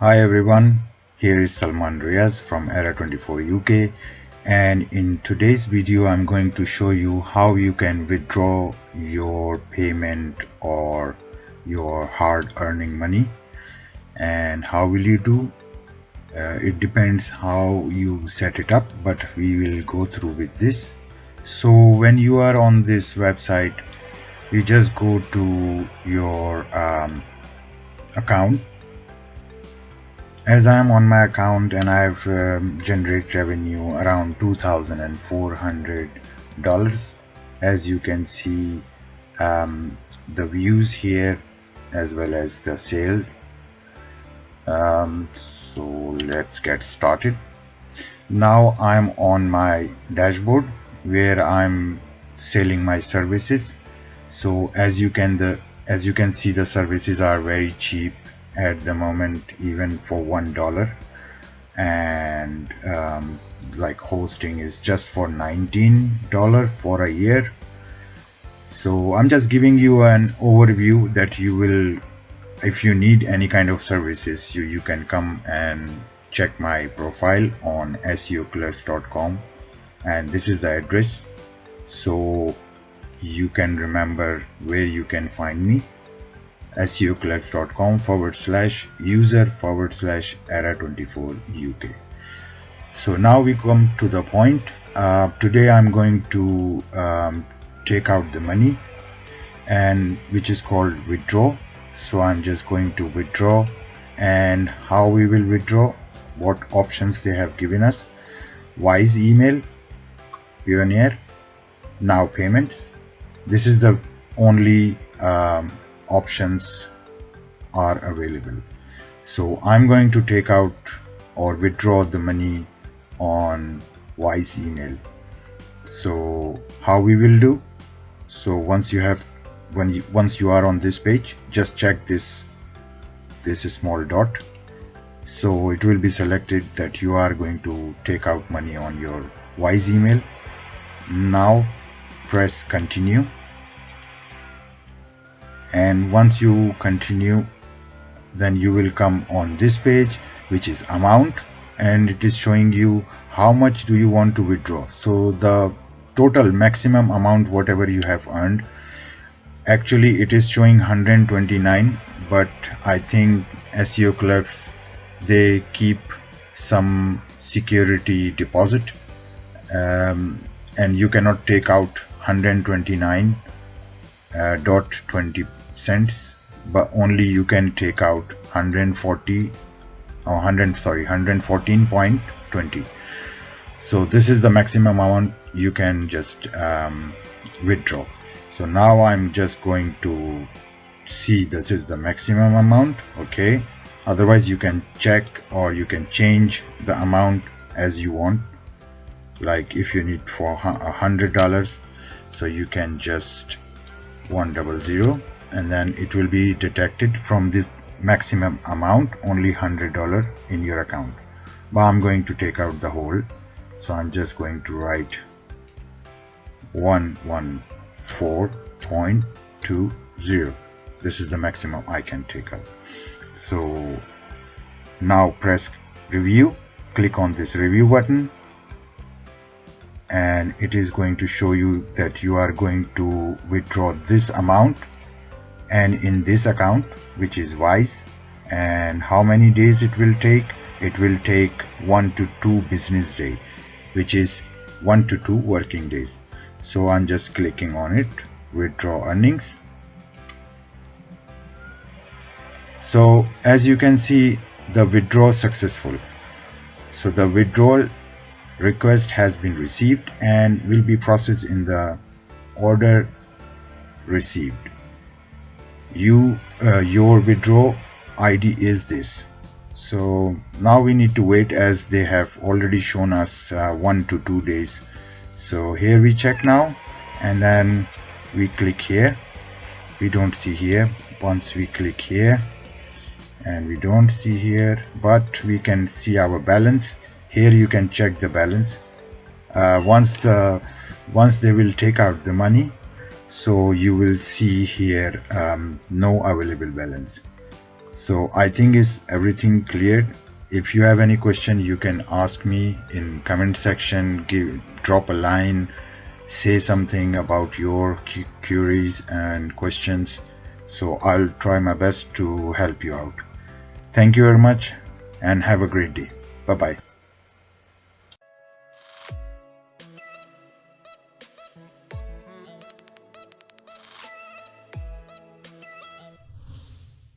Hi everyone, here is Salman Riaz from Era24 UK, and in today's video I'm going to show you how you can withdraw your payment or your hard earning money. And how will you do? It depends how you set it up, but we will go through with this. So when you are on this website, you just go to your account. As I am on my account and I've generated revenue around $2,400. As you can see, the views here as well as the sales. So let's get started. Now I'm on my dashboard where I'm selling my services. So as you can see, the services are very cheap at the moment, even for $1, and like hosting is just for $19 for a year. So I'm just giving you an overview that you will, if you need any kind of services, you can come and check my profile on Seoclerks.com, and this is the address, so you can remember where you can find me. Seoclerks.com/user/era24 UK. So now we come to the point. Today I'm going to take out the money, and which is called withdraw. So I'm just going to withdraw, and how we will withdraw, what options they have given us: Wise email, Pioneer, Now payments. This is the only options are available. So I'm going to take out or withdraw the money on Wise email. So how we will do? So once you are on this page, just check this small dot. So it will be selected that you are going to take out money on your Wise email. Now press continue, and once you continue, then you will come on this page, which is amount, and it is showing you how much do you want to withdraw. So the total maximum amount whatever you have earned, actually it is showing 129, but I think Seoclerks, they keep some security deposit, and you cannot take out 129.20 cents, but only you can take out 114.20. so this is the maximum amount you can just withdraw. So now I'm just going to see this is the maximum amount. Okay, otherwise you can check or you can change the amount as you want. Like if you need for $100, so you can just 100, and then it will be detected from this maximum amount only $100 in your account. But I'm going to take out the whole, so I'm just going to write 114.20. this is the maximum I can take out. So now press review, click on this review button, and it is going to show you that you are going to withdraw this amount and in this account, which is Wise. And how many days it will take? It will take 1 to 2 business days, which is 1 to 2 working days. So I'm just clicking on it, withdraw earnings. So as you can see, the withdrawal successful. So the withdrawal request has been received and will be processed in the order received. Your withdrawal ID is this. So now we need to wait, as they have already shown us 1 to 2 days. So here we check now, and then we click here. We don't see here. Once we click here, and we don't see here, but we can see our balance. Here you can check the balance once they will take out the money. So you will see here no available balance. So I think is everything cleared. If you have any question, you can ask me in comment section, drop a line, say something about your queries and questions. So I'll try my best to help you out. Thank you very much and have a great day. Bye bye.